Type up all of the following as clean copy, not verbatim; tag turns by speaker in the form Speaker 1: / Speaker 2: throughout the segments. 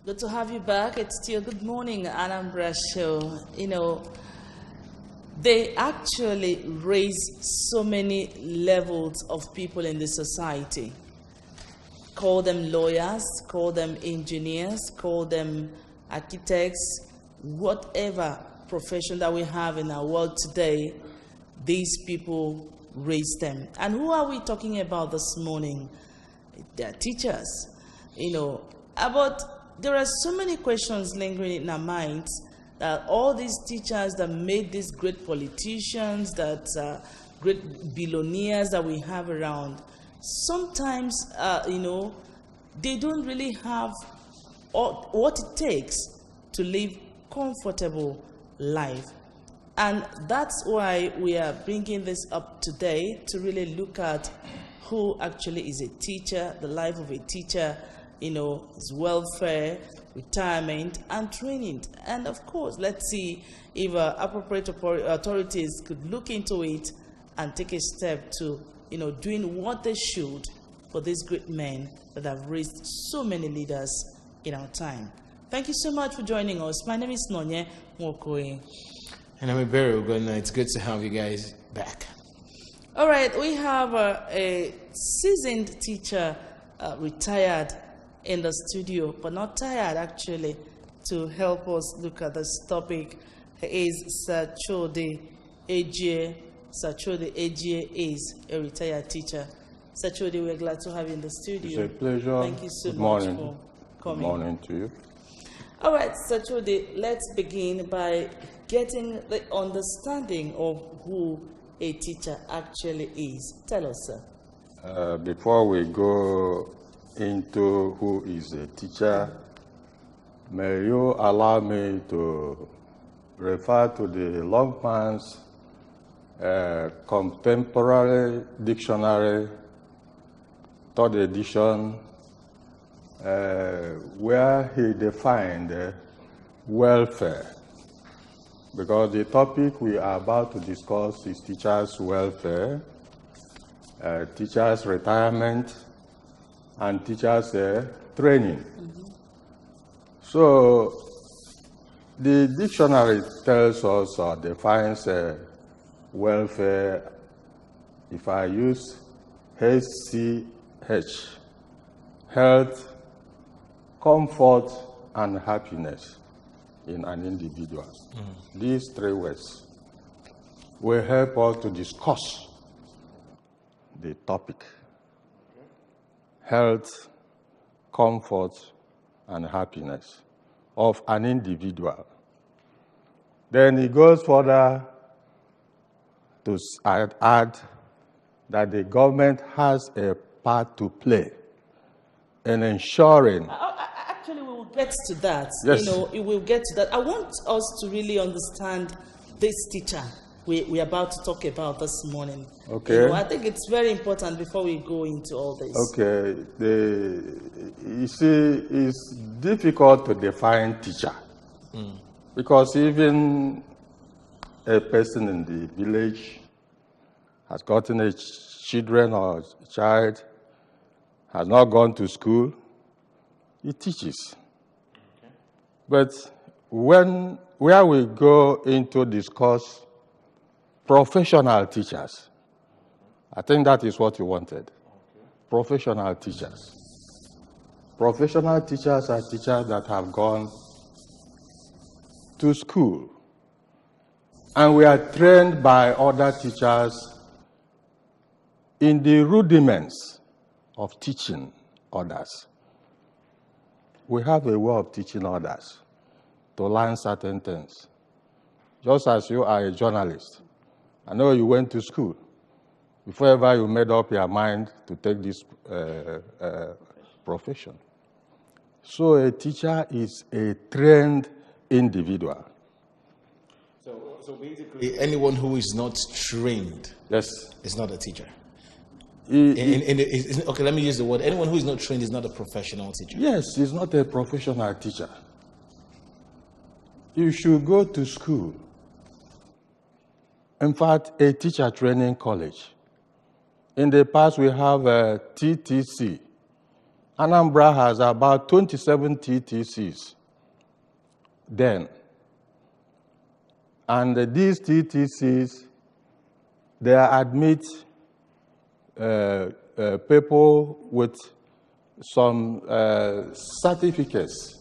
Speaker 1: Good to have you back. It's still Good Morning Anambra show. They actually raise so many levels of people in the society. Call them lawyers, call them engineers, call them architects, whatever profession that we have in our world today, these people raise them. And who are we talking about this morning? They're teachers. But there are so many questions lingering in our minds that all these teachers that made these great politicians, that great billionaires that we have around, sometimes, they don't really have what it takes to live comfortable life. And that's why we are bringing this up today, to really look at who actually is a teacher, the life of a teacher, his welfare, retirement, and training. And of course, let's see if appropriate authorities could look into it and take a step to, doing what they should for these great men that have raised so many leaders in our time. Thank you so much for joining us. My name is Nonye Mwokoe.
Speaker 2: And I'm very good. It's good to have you guys back.
Speaker 1: All right, we have a seasoned teacher, retired, in the studio, but not tired actually, to help us look at this topic. He is Sir Chode Ejie. Sir Chode Ejie is a retired teacher. Sir Chode, we're glad to have you in the studio.
Speaker 3: It's a pleasure.
Speaker 1: Thank you so
Speaker 3: Good
Speaker 1: much
Speaker 3: morning.
Speaker 1: for coming.
Speaker 3: Good morning to you.
Speaker 1: All right, Sir Chode, let's begin by getting the understanding of who a teacher actually is. Tell us, sir.
Speaker 3: Before we go into who is a teacher, may you allow me to refer to the Longman's Contemporary Dictionary, 3rd edition, where he defined welfare. Because the topic we are about to discuss is teachers' welfare, teachers' retirement, and teachers' training. Mm-hmm. So the dictionary tells us or defines welfare. If I use HCH, health, comfort, and happiness in an individual. Mm. These 3 words will help us to discuss the topic. Health, comfort, and happiness of an individual. Then he goes further to add that the government has a part to play in ensuring.
Speaker 1: Actually, we will get to that.
Speaker 3: Yes.
Speaker 1: We will get to that. I want us to really understand this teacher we're about to talk about this morning.
Speaker 3: Okay.
Speaker 1: I think it's very important before we go into all this.
Speaker 3: Okay. You see, it's difficult to define teacher. Mm. Because even a person in the village has gotten a children or a child, has not gone to school, he teaches. Okay. But where we go into discuss professional teachers, I think that is what you wanted. Okay. Professional teachers. Professional teachers are teachers that have gone to school. And we are trained by other teachers in the rudiments of teaching others. We have a way of teaching others to learn certain things. Just as you are a journalist, I know you went to school before ever you made up your mind to take this profession. So a teacher is a trained individual.
Speaker 2: So basically, anyone who is not trained,
Speaker 3: yes,
Speaker 2: is not a teacher. Okay, let me use the word. Anyone who is not trained is not a professional teacher.
Speaker 3: Yes, he's not a professional teacher. You should go to school. In fact, a teacher training college. In the past, we have a TTC. Anambra has about 27 TTCs then. And these TTCs, they admit people with some certificates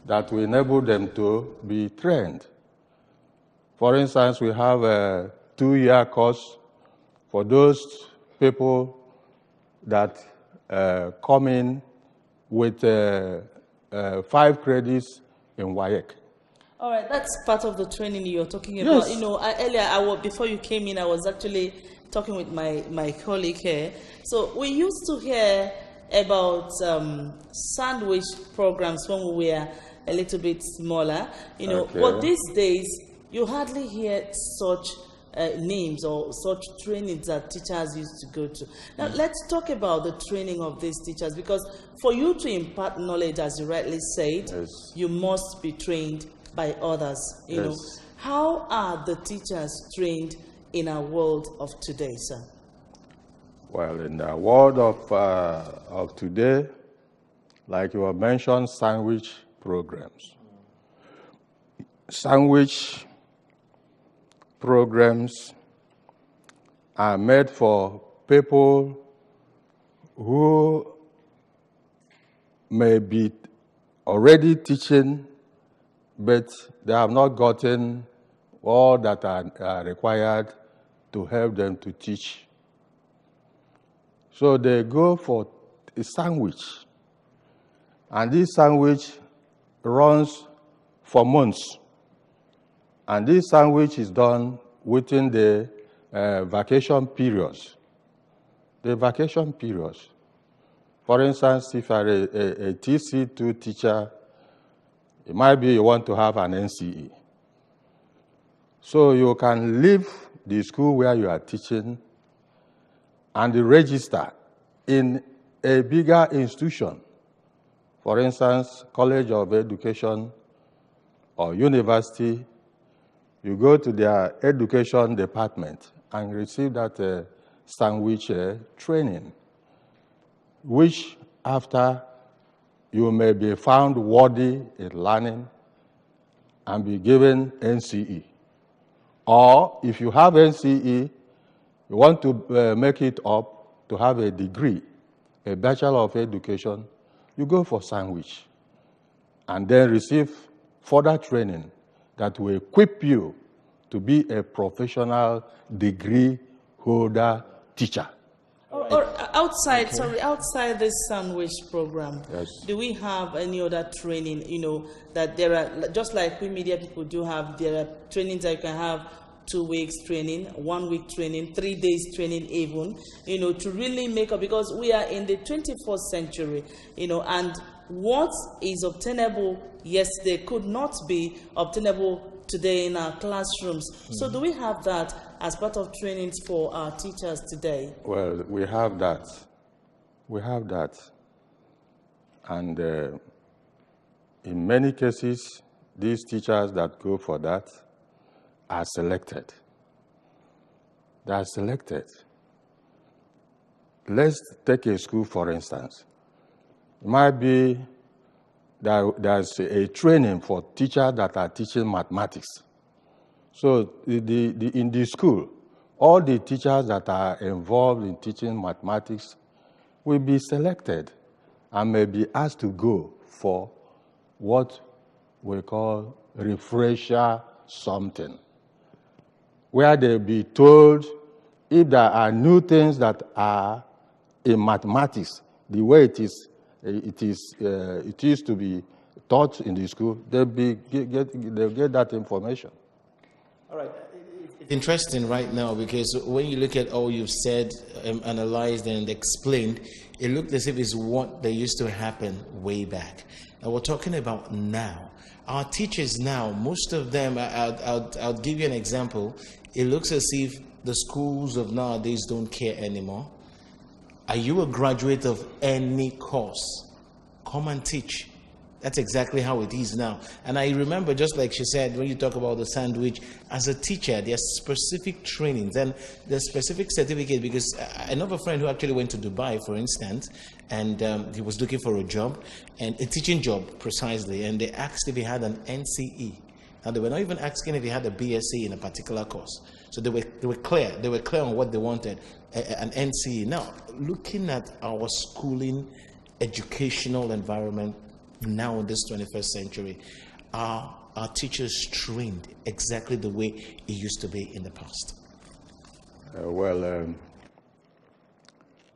Speaker 3: that will enable them to be trained. For instance, we have a 2-year course for those people that come in with 5 credits in WAEC.
Speaker 1: All right, that's part of the training you're talking about.
Speaker 3: Yes.
Speaker 1: You know, earlier, before you came in, I was actually talking with my colleague here. So we used to hear about sandwich programs when we were a little bit smaller, you know,
Speaker 3: Okay.
Speaker 1: but these days, you hardly hear such names or such trainings that teachers used to go to. Now, let's talk about the training of these teachers, because for you to impart knowledge, as you rightly said,
Speaker 3: Yes.
Speaker 1: you must be trained by others. You know,
Speaker 3: Yes.
Speaker 1: how are the teachers trained in our world of today, sir?
Speaker 3: Well, in the world of today, like you have mentioned, sandwich programs. Sandwich programs are made for people who may be already teaching, but they have not gotten all that are required to help them to teach. So they go for a sandwich, and this sandwich runs for months. And this sandwich is done within the vacation periods. The vacation periods. For instance, if you are a TC2 teacher, it might be you want to have an NCE. So you can leave the school where you are teaching and register in a bigger institution. For instance, College of Education or university. You go to their education department and receive that sandwich training, which after you may be found worthy in learning and be given NCE. Or if you have NCE, you want to make it up to have a degree, a Bachelor of Education, you go for sandwich and then receive further training that will equip you to be a professional degree holder teacher.
Speaker 1: Or outside this sandwich program,
Speaker 3: Yes.
Speaker 1: do we have any other training, you know, that there are, just like we media people do have, there are trainings that you can have 2 weeks training, 1 week training, 3 days training even, you know, to really make up, because we are in the 21st century, you know, and what is obtainable yesterday could not be obtainable today in our classrooms. Mm-hmm. So do we have that as part of trainings for our teachers today?
Speaker 3: Well, we have that. We have that. And in many cases, these teachers that go for that are selected. They are selected. Let's take a school, for instance. It might be that there's a training for teachers that are teaching mathematics. So in the school, all the teachers that are involved in teaching mathematics will be selected and may be asked to go for what we call refresher something, where they'll be told if there are new things that are in mathematics, the way it is to be taught in the school, they'll get that information.
Speaker 2: All right. It's interesting right now because when you look at all you've said, analyzed, and explained, it looked as if it's what they used to happen way back. And we're talking about now. Our teachers now, most of them, I'll give you an example. It looks as if the schools of nowadays don't care anymore. Are you a graduate of any course? Come and teach. That's exactly how it is now. And I remember, just like she said, when you talk about the sandwich, as a teacher, there's specific trainings and there's specific certificate, because I know a friend who actually went to Dubai, for instance, and he was looking for a job, and a teaching job precisely, and they asked if he had an NCE. Now, they were not even asking if he had a BSc in a particular course. So they were clear. They were clear on what they wanted, an NCE. Now, looking at our schooling, educational environment, now in this 21st century, are our teachers trained exactly the way it used to be in the past?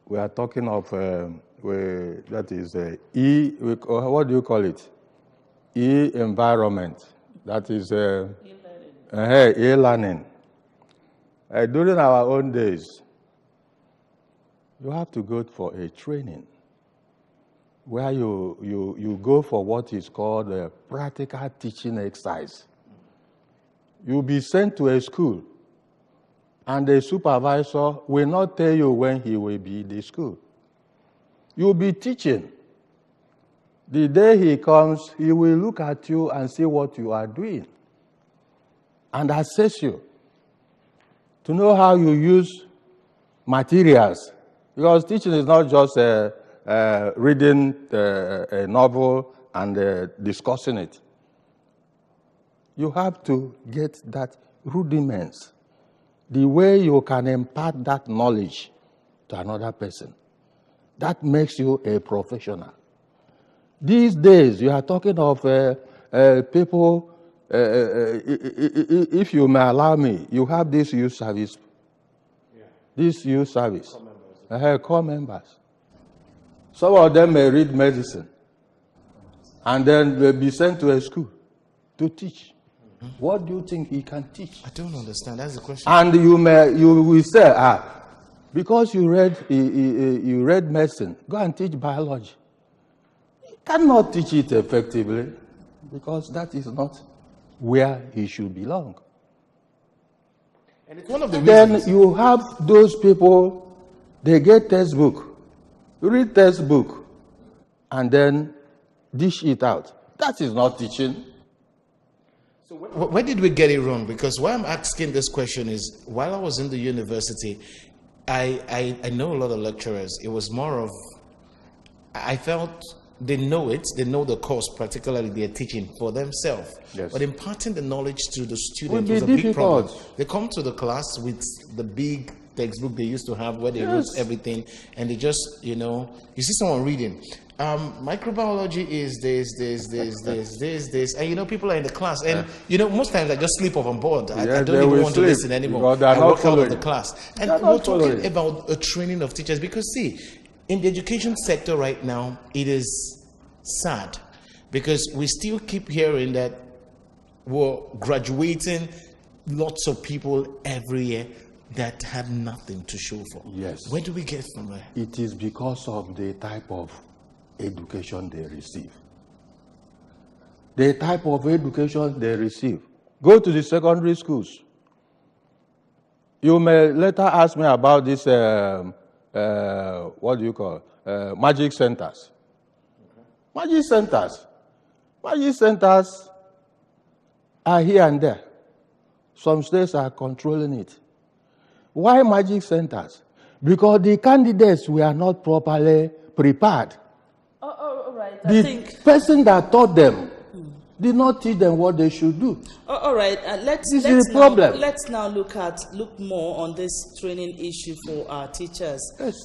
Speaker 3: We are talking of, that is what do you call it? E-environment. That is e-learning. During our own days, you have to go for a training where you go for what is called a practical teaching exercise. You'll be sent to a school, and the supervisor will not tell you when he will be in the school. You'll be teaching. The day he comes, he will look at you and see what you are doing and assess you to know how you use materials. Because teaching is not just reading a novel and discussing it. You have to get that rudiments, the way you can impart that knowledge to another person. That makes you a professional. These days, you are talking of people, if you may allow me, you have this youth service. Yeah. This youth service. Core members. Some of them may read medicine and then they'll be sent to a school to teach. Mm-hmm. What do you think he can teach?
Speaker 2: I don't understand. That's the question.
Speaker 3: And you will say, because you read medicine, go and teach biology. You cannot teach it effectively because that is not where he should belong.
Speaker 2: And it's one of the
Speaker 3: reasons. Then you have those people, they get textbook, read textbook, and then dish it out. That is not teaching.
Speaker 2: So where did we get it wrong? Because why I'm asking this question is, while I was in the university, I know a lot of lecturers. It was more of, I felt they know it, they know the course, particularly they're teaching for themselves. Yes. But imparting the knowledge to the students was a big problem. They come to the class with the big textbook they used to have where they wrote everything, and they just, you see someone reading. Microbiology is this, and people are in the class, and most times I just sleep off on board. I don't even want to listen anymore. I walk out of the class. And we're talking about a training of teachers, because see, in the education sector right now, it is sad because we still keep hearing that we're graduating lots of people every year that have nothing to show for.
Speaker 3: Yes.
Speaker 2: Where do we get from there?
Speaker 3: It is because of the type of education they receive. The type of education they receive. Go to the secondary schools. You may later ask me about this, what do you call magic centers. Okay. Magic centers are here and there. Some states are controlling it. Why magic centers? Because the candidates were not properly prepared.
Speaker 1: All right.
Speaker 3: The person that taught them did not teach them what they should do.
Speaker 1: All right. Let's now look more on this training issue for our teachers.
Speaker 3: Yes.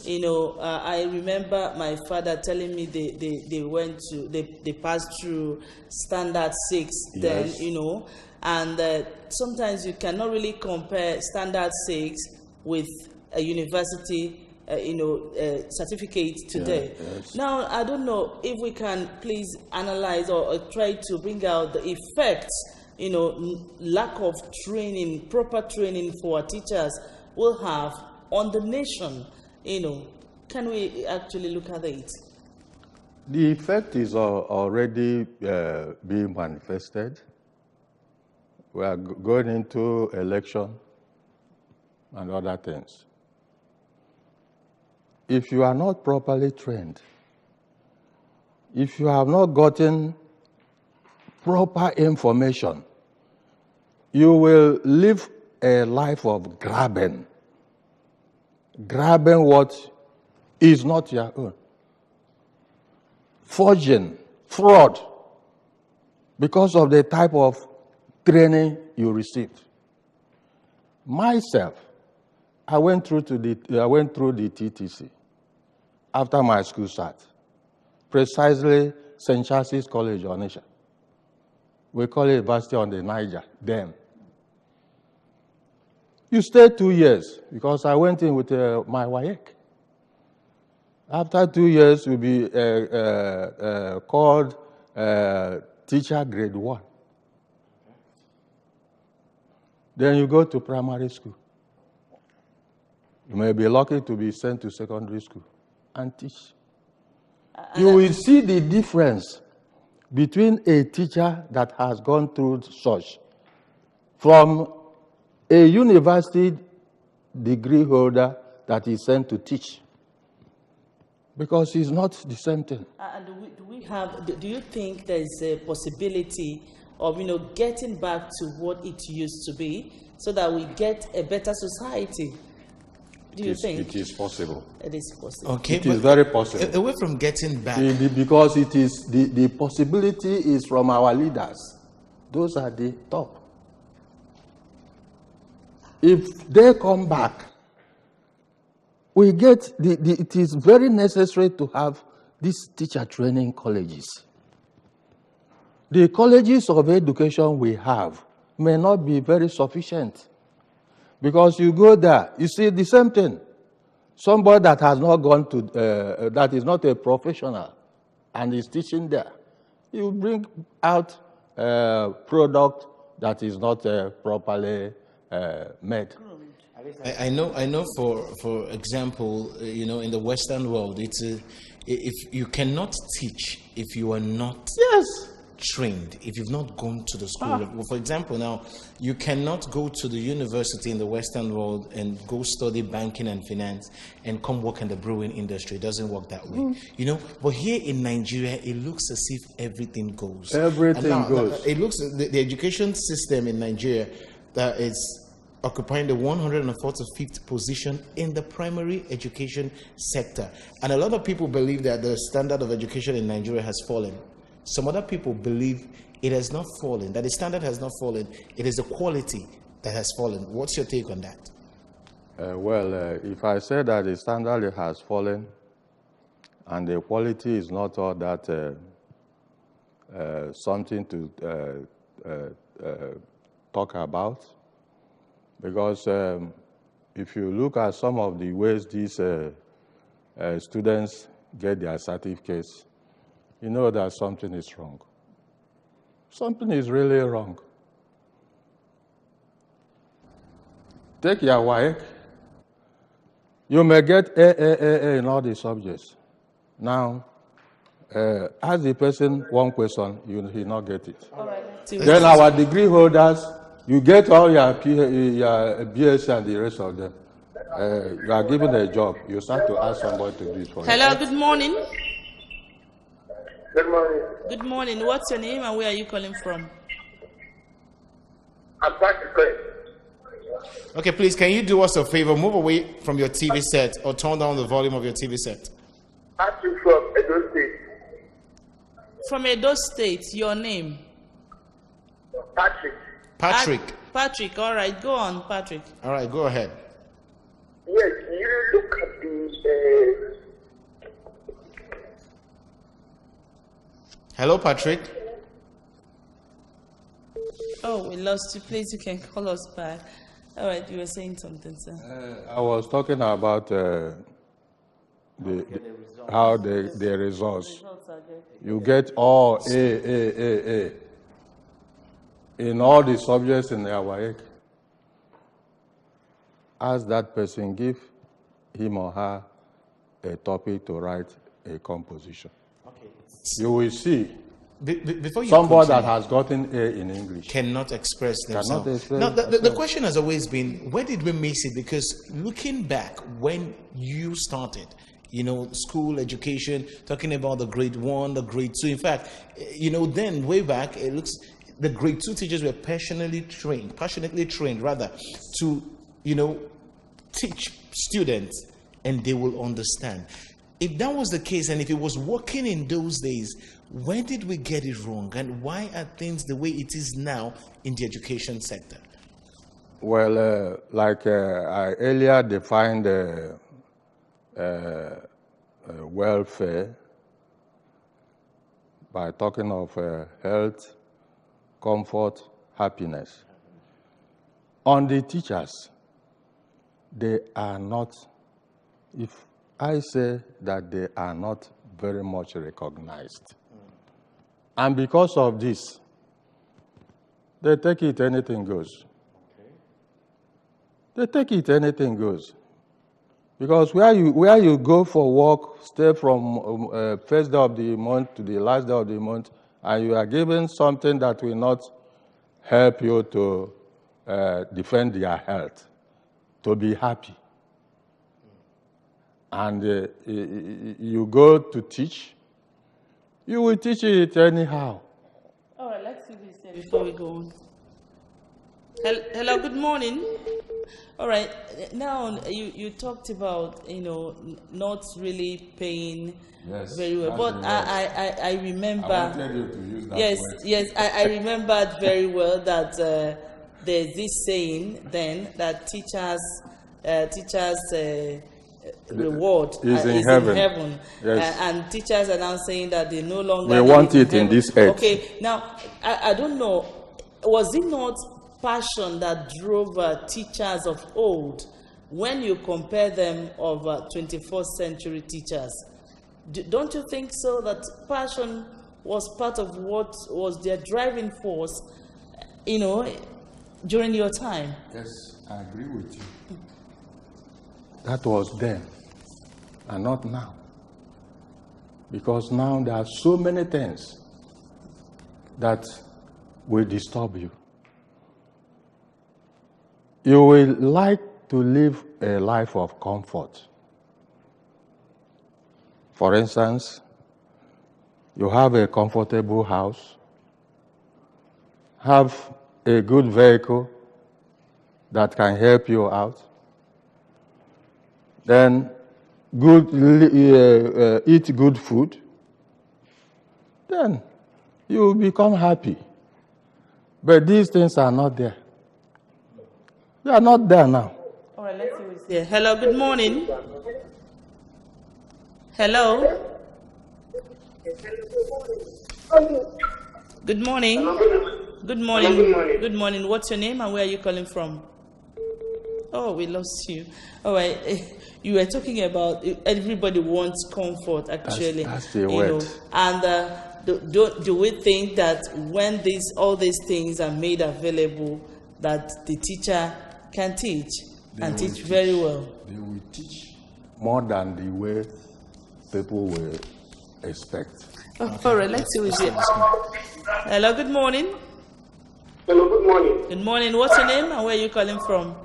Speaker 1: I remember my father telling me they passed through standard 6 then, and sometimes you cannot really compare standard 6 with a university certificate today.
Speaker 3: Yeah, yes.
Speaker 1: Now, I don't know if we can please analyze or try to bring out the effects, lack of training, proper training for our teachers will have on the nation. Can we actually look at it?
Speaker 3: The effect is already being manifested. We are going into election and other things. If you are not properly trained, if you have not gotten proper information, you will live a life of grabbing what is not your own. Forging, fraud, because of the type of training you received. Myself, I went through the TTC after my school start, precisely St. Charles College, Onitsha. We call it University on the Niger, then. You stayed 2 years because I went in with my WAEC. After 2 years, you'll be called teacher grade 1. Then you go to primary school. You may be lucky to be sent to secondary school and teach. You will see the difference between a teacher that has gone through such from a university degree holder that is sent to teach. Because it's not the same thing.
Speaker 1: And do you think there is a possibility of, getting back to what it used to be so that we get a better society? Do you think?
Speaker 3: It is possible.
Speaker 1: It is possible.
Speaker 2: Okay,
Speaker 3: it is very possible.
Speaker 2: Away from getting back.
Speaker 3: Because it is, the possibility is from our leaders. Those are the top. If they come back, we get it is very necessary to have these teacher training colleges. The colleges of education we have may not be very sufficient because you go there, you see the same thing. Somebody that has not gone to, that is not a professional and is teaching there, you bring out a product that is not properly made.
Speaker 2: I know. For example, in the Western world, it's if you cannot teach if you are not trained, if you've not gone to the school. Well, for example, now you cannot go to the university in the Western world and go study banking and finance and come work in the brewing industry. It doesn't work that way, But here in Nigeria, it looks as if everything goes.
Speaker 3: Everything goes.
Speaker 2: It looks the education system in Nigeria that is occupying the 145th position in the primary education sector. And a lot of people believe that the standard of education in Nigeria has fallen. Some other people believe it has not fallen, that the standard has not fallen. It is the quality that has fallen. What's your take on that?
Speaker 3: If I say that the standard has fallen and the quality is not all that something to talk about, because if you look at some of the ways these students get their certificates, you know that something is wrong. Something is really wrong. Take your WAEC. You may get A in all the subjects. Now, ask the person one question, he will not get it.
Speaker 1: All right.
Speaker 3: Then our degree holders, you get all your BS and the rest of them. You are given a job. You start to ask somebody to do it for you.
Speaker 1: Hello, good morning.
Speaker 4: Good morning.
Speaker 1: Good morning. What's your name and where are you calling from?
Speaker 4: I'm Patrick.
Speaker 2: Okay, please, can you do us a favor? Move away from your TV set or turn down the volume of your TV set.
Speaker 4: Patrick from Edo State.
Speaker 1: From Edo State, your name?
Speaker 4: Patrick.
Speaker 2: Patrick.
Speaker 1: All right, go on, Patrick.
Speaker 2: All right, go ahead.
Speaker 4: Yes, you look at the...
Speaker 2: Hello, Patrick.
Speaker 1: Oh, we lost you. Please, you can call us back. All right, you were saying something, sir.
Speaker 3: I was talking about how the results. You get all A in all the subjects in their WAEC. Ask that person, give him or her a topic to write a composition. Okay. You will see
Speaker 2: before you
Speaker 3: somebody
Speaker 2: continue,
Speaker 3: that has gotten A in English
Speaker 2: cannot express themselves.
Speaker 3: Now,
Speaker 2: the question has always been, where did we miss it? Because looking back, when you started, school education, talking about the grade 1, the grade 2. In fact, then way back, it looks the grade 2 teachers were passionately trained to, teach students, and they will understand. If that was the case, and if it was working in those days, where did we get it wrong, and why are things the way it is now in the education sector?
Speaker 3: Well, like I earlier defined welfare by talking of health, comfort, happiness. On the teachers, they are not, if I say that they are not very much recognized. And because of this, they take it anything goes. They take it anything goes. Because where you go for work, stay from first day of the month to the last day of the month, and you are given something that will not help you to defend your health, to be happy. And you go to teach, you will teach it anyhow.
Speaker 1: All right, let's see this before we go on. Hello, good morning. All right, now you talked about, not really paying very well. But I remember.
Speaker 3: I wanted you to use that word.
Speaker 1: Yes, I remembered very well that there's this saying then that teachers' reward
Speaker 3: is in heaven. Yes.
Speaker 1: And teachers are now saying that they no longer
Speaker 3: want it in this earth.
Speaker 1: Okay, now I don't know, was it not passion that drove teachers of old when you compare them of 21st century teachers? Don't you think so, that passion was part of what was their driving force, during your time?
Speaker 3: Yes, I agree with you. That was then, and not now. Because now there are so many things that will disturb you. You will like to live a life of comfort. For instance, you have a comfortable house, have a good vehicle that can help you out, then eat good food, then you will become happy. But these things are not there. They are not there now.
Speaker 1: All right, let's see who's here. Hello, good morning. Hello. Good morning. Good morning. Good morning. What's your name and where are you calling from? Oh, we lost you. All right. You were talking about everybody wants comfort, actually.
Speaker 3: That's the word.
Speaker 1: And do we think that when all these things are made available, that the teacher can teach and teach very well?
Speaker 3: They will teach more than the way people will expect.
Speaker 1: All right, let's see who's here. Hello, good morning.
Speaker 4: Hello, good morning.
Speaker 1: Good morning. What's your name and where are you calling from?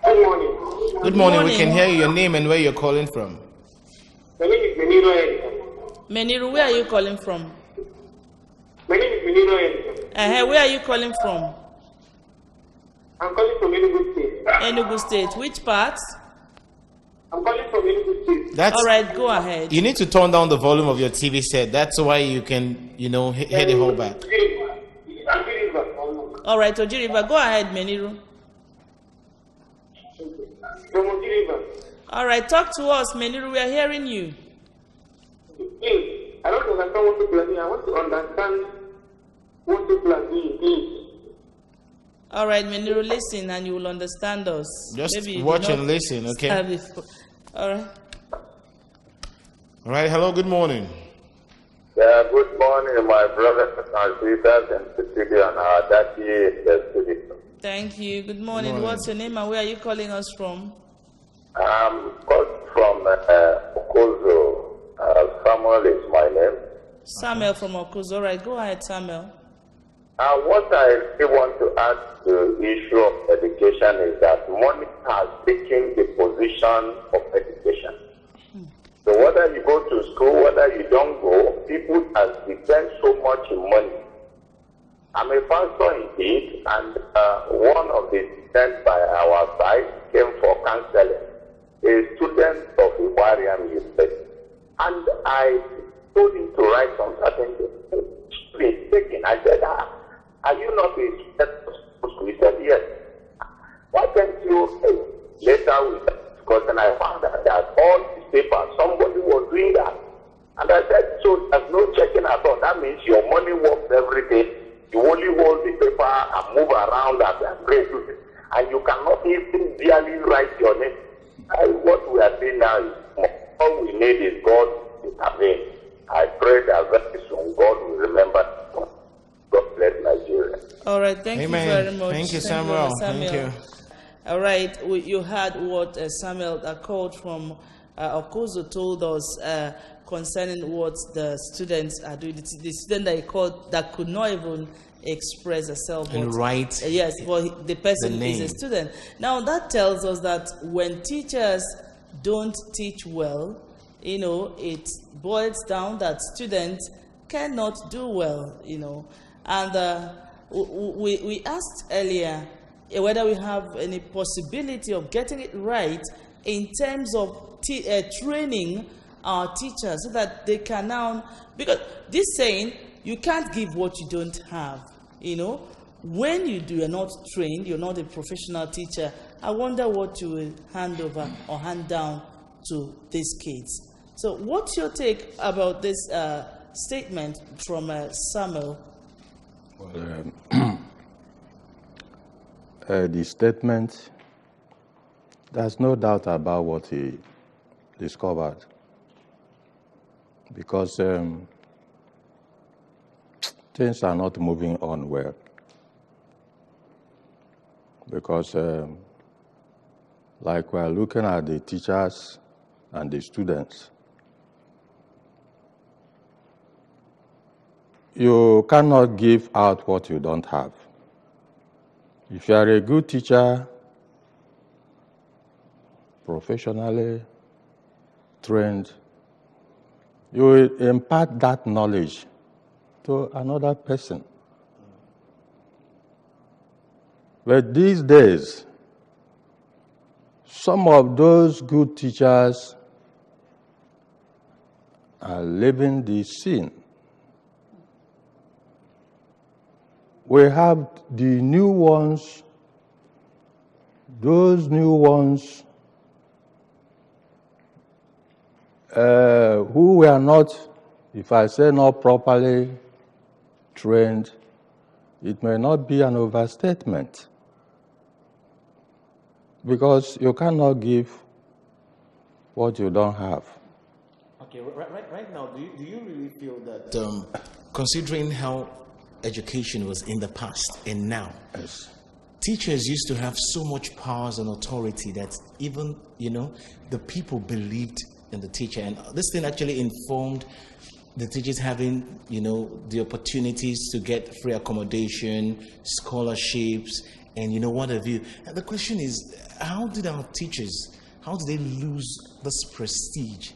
Speaker 4: Good morning.
Speaker 2: Good morning. We can hear your name and where you're calling from.
Speaker 4: My name is Meniru.
Speaker 1: Meniru, where are you calling from?
Speaker 4: My name is Meniru.
Speaker 1: Where are you calling from?
Speaker 4: I'm calling from Enugu State.
Speaker 1: Enugu State. Which part?
Speaker 4: I'm calling from Enugu State.
Speaker 1: All right, go ahead.
Speaker 2: You need to turn down the volume of your TV set. That's why you can, hear the whole back.
Speaker 1: All right, Ojiriba, go ahead, Meniru.
Speaker 4: From Ojiriba.
Speaker 1: All right, talk to us, Meniru. We are hearing you.
Speaker 4: Please, I don't understand what people are doing. I want to understand what people are doing, please.
Speaker 1: All right, Meniru, listen and you will understand us.
Speaker 2: Just
Speaker 1: Maybe
Speaker 2: watch and listen, okay?
Speaker 1: All right.
Speaker 2: All right, hello, good morning.
Speaker 5: Yeah, good morning, my brothers and sisters in the studio and our daddy in the studio.
Speaker 1: Thank you. Good morning. What's your name and where are you calling us from?
Speaker 5: I'm called from Okozo. Samuel is my name.
Speaker 1: Samuel from Okozo. All right, go ahead, Samuel.
Speaker 5: What I really want to add to the issue of education is that money has taken the position of education. So whether you go to school, whether you don't go, people have depend so much in money. I'm a pastor indeed, and one of the students by our side came for counseling, a student of Iwariam University. And I told him to write some certain things. Please take it. I said, are you not a student of school? He said, yes. Why can't you? Later we discussed, and I found out that all these papers, somebody was doing that. And I said, so there's no checking at all. That means your money works every day. You only hold the paper and move around and pray to it. And you cannot even barely write your name. What we are doing now is all we need is God to intervene. I pray that very soon God will remember. God bless Nigeria.
Speaker 1: All right, thank
Speaker 2: Amen.
Speaker 1: you very much.
Speaker 2: Thank you, Samuel. Thank you.
Speaker 1: All right, you heard what Samuel called from Okozo told us concerning what the students are doing. The student that he called that could not even express herself.
Speaker 2: And write.
Speaker 1: Yes, well, the person
Speaker 2: the
Speaker 1: is a student. Now that tells us that when teachers don't teach well, you know, it boils down that students cannot do well, you know. And we asked earlier whether we have any possibility of getting it right in terms of training our teachers so that they can now, because this saying, you can't give what you don't have, you know. When you're not trained, you're not a professional teacher, I wonder what you will hand over or hand down to these kids. So what's your take about this statement from Samuel?
Speaker 3: Well, the statement, there's no doubt about what he discovered, because things are not moving on well. Because like we're looking at the teachers and the students, you cannot give out what you don't have. If you are a good teacher, professionally trained, you will impart that knowledge to another person. But these days, some of those good teachers are leaving the scene. We have the new ones, those new ones who were not, if I say not properly trained, it may not be an overstatement. Because you cannot give what you don't have.
Speaker 2: Okay, right now, do you really feel that, considering how education was in the past and now,
Speaker 3: Yes.
Speaker 2: teachers used to have so much powers and authority that even, you know, the people believed in the teacher, and this thing actually informed the teachers having, you know, the opportunities to get free accommodation, scholarships, and you know what have you. And the question is, how did our teachers, how did they lose this prestige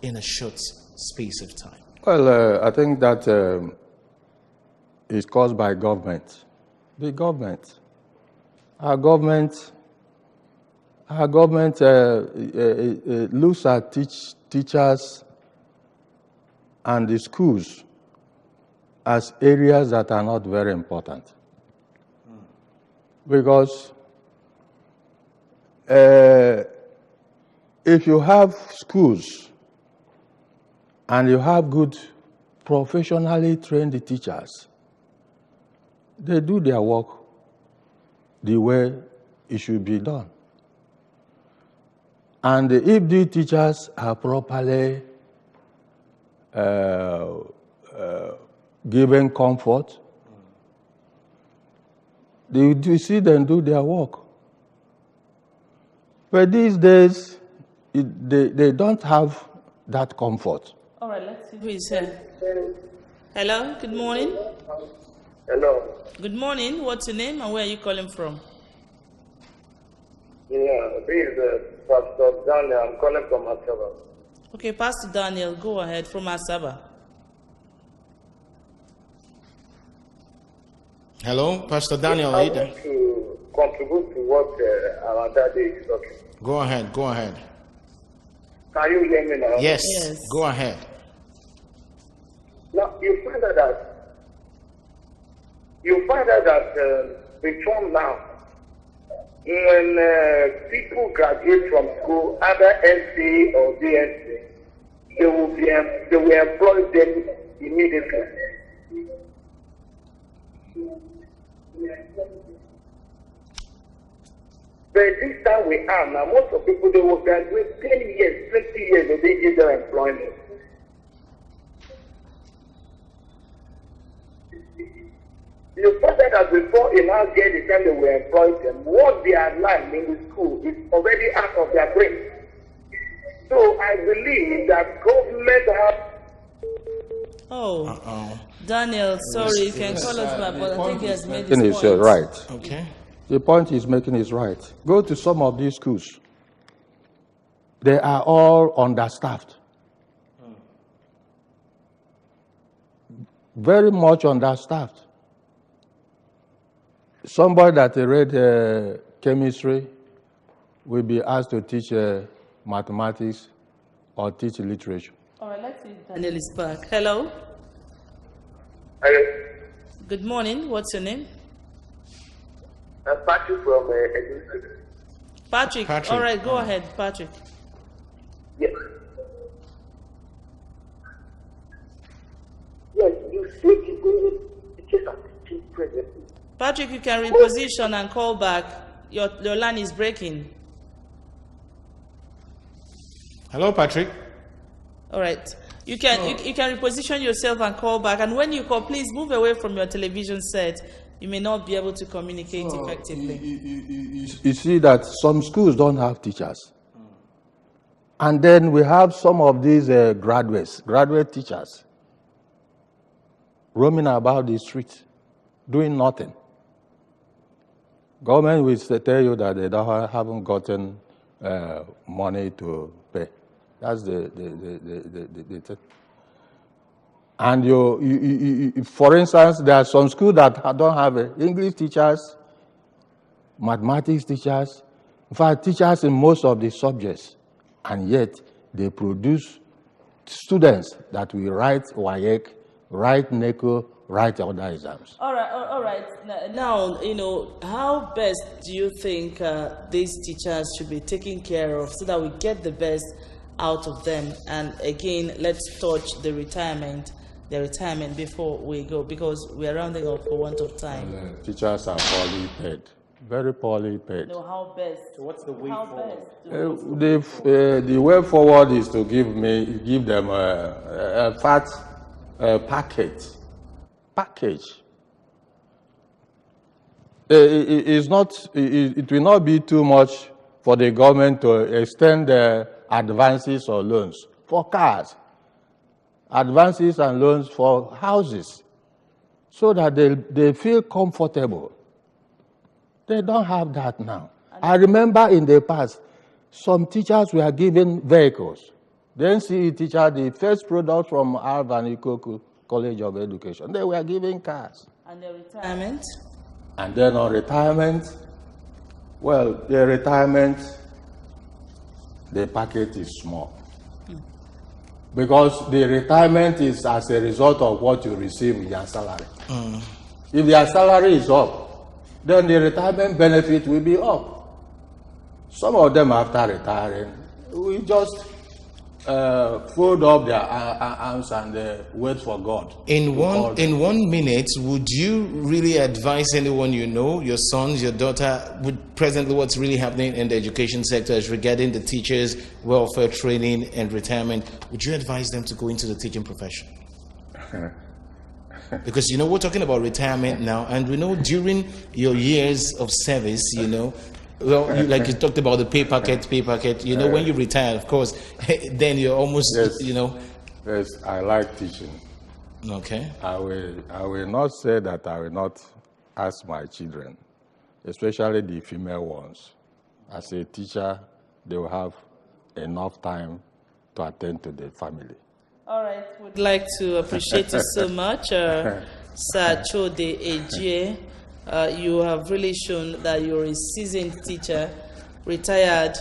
Speaker 2: in a short space of time?
Speaker 3: Well, I think that is caused by government. The government. Our government looks at teachers and the schools as areas that are not very important. Because if you have schools and you have good professionally trained teachers, they do their work the way it should be done. And if the teachers are properly given comfort, you see them do their work. But these days, they don't have that comfort.
Speaker 1: All right, let's see who is here. Hello, good morning.
Speaker 4: Hello.
Speaker 1: Good morning. What's your name and where are you calling from?
Speaker 4: Yeah, this is Pastor Daniel. I'm calling from Asaba.
Speaker 1: Okay, Pastor Daniel, go ahead from Asaba.
Speaker 2: Hello, Pastor Daniel.
Speaker 4: I want to contribute to what our daddy is talking.
Speaker 2: Go ahead. Go ahead.
Speaker 4: Can you hear me now?
Speaker 2: Yes.
Speaker 1: Yes.
Speaker 2: Go ahead.
Speaker 4: Now, you find out that reform now, when people graduate from school, either NC or DNC, they will employ them immediately. But this time we are now, most of people, they will graduate 10 years, 20 years, and they give their employment. You find that before a now get the time they will employ them, what they are learning in the school is already out of their brain. So I believe that government have.
Speaker 1: Oh, Daniel, sorry, you can call us back, but I think he has made his point.
Speaker 3: Is right.
Speaker 2: Okay.
Speaker 3: The point he's making is right. Go to some of these schools. They are all understaffed. Very much understaffed. Somebody that read chemistry will be asked to teach mathematics or teach literature.
Speaker 1: All right, let's see if Daniel is back. Hello.
Speaker 4: Hello.
Speaker 1: Good morning. What's your name?
Speaker 4: Patrick from Edinburgh.
Speaker 1: Patrick. All right, go ahead, Patrick.
Speaker 4: Yes. Yes, you see people teachers are teaching presently.
Speaker 1: Patrick, you can reposition and call back. Your line is breaking.
Speaker 2: Hello, Patrick.
Speaker 1: All right. You can you can reposition yourself and call back. And when you call, please move away from your television set. You may not be able to communicate effectively.
Speaker 3: You see that some schools don't have teachers. And then we have some of these graduate teachers, roaming about the streets, doing nothing. Government will tell you that they haven't gotten money to pay. That's the thing. And for instance, there are some schools that don't have English teachers, mathematics teachers, in fact, teachers in most of the subjects, and yet they produce students that will write WAEC, write NECO, write other exams.
Speaker 1: All right. Now, how best do you think these teachers should be taken care of so that we get the best out of them? And again, let's touch the retirement before we go, because we are rounding up for want of time.
Speaker 3: Teachers are poorly paid, very poorly paid.
Speaker 1: No, how best?
Speaker 2: So what's the way forward?
Speaker 3: The way forward is to give them a fat package. It will not be too much for the government to extend the advances or loans for cars, advances and loans for houses, so that they feel comfortable. They don't have that now. I remember in the past, some teachers were given vehicles. The NCE teacher, the first product from Alvan Ikoku College of Education, they were given cars.
Speaker 1: And their retirement?
Speaker 3: And then on retirement, well, the retirement, the package is small. Because the retirement is as a result of what you receive in your salary. If your salary is up, then the retirement benefit will be up. Some of them, after retiring, we just fold up their arms and wait for God.
Speaker 2: In 1 minute, would you really advise anyone you know, your sons, your daughter, with presently what's really happening in the education sector as regarding the teachers' welfare training and retirement? Would you advise them to go into the teaching profession? Because we're talking about retirement now, and we know during your years of service, well, like you talked about the pay packet, when you retire, of course, then you're almost,
Speaker 3: Yes, I like teaching.
Speaker 2: Okay.
Speaker 3: I will not say that I will not ask my children, especially the female ones. As a teacher, they will have enough time to attend to the family.
Speaker 1: All right, would like to appreciate you so much, Sir Chode Ejie. You have really shown that you're a seasoned teacher, retired,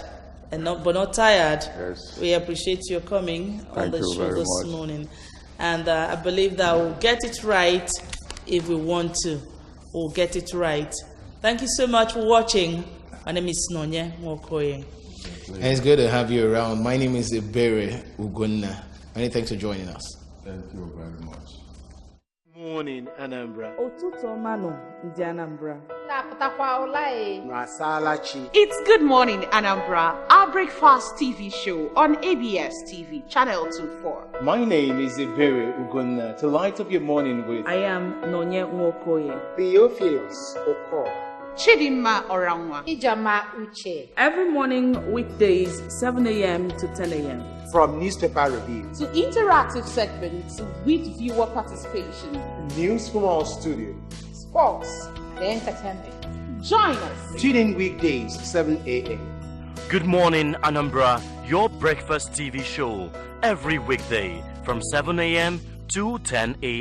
Speaker 1: but not tired.
Speaker 3: Yes.
Speaker 1: We appreciate your coming on
Speaker 3: Thank
Speaker 1: the
Speaker 3: you
Speaker 1: show
Speaker 3: very
Speaker 1: this
Speaker 3: much.
Speaker 1: morning. And I believe that we'll get it right if we want to. We'll get it right. Thank you so much for watching. My name is Nonye Nwokoye.
Speaker 2: And it's good to have you around. My name is Ebere Ugonna. Many thanks for joining us.
Speaker 3: Thank you very much.
Speaker 2: Morning, Anambra.
Speaker 1: Ụtụtụ ọma nọ ndị Anambra.
Speaker 6: It's Good Morning, Anambra, our breakfast TV show on ABS TV, Channel 24.
Speaker 2: My name is Ebere Ugonna. To light up your morning with
Speaker 1: I am Nonye Nwokoye.
Speaker 7: Theophilus Okor.
Speaker 6: Chidimma Oranwa.
Speaker 7: Ijama Uche.
Speaker 1: Every morning, weekdays, 7 a.m. to 10 a.m.
Speaker 7: From newspaper review.
Speaker 6: To interactive segments with viewer participation.
Speaker 7: News from our studio.
Speaker 6: Sports. Entertainment. Join us.
Speaker 7: Tune in weekdays, 7 a.m.
Speaker 8: Good Morning, Anambra, your breakfast TV show every weekday from 7 a.m. to 10 a.m.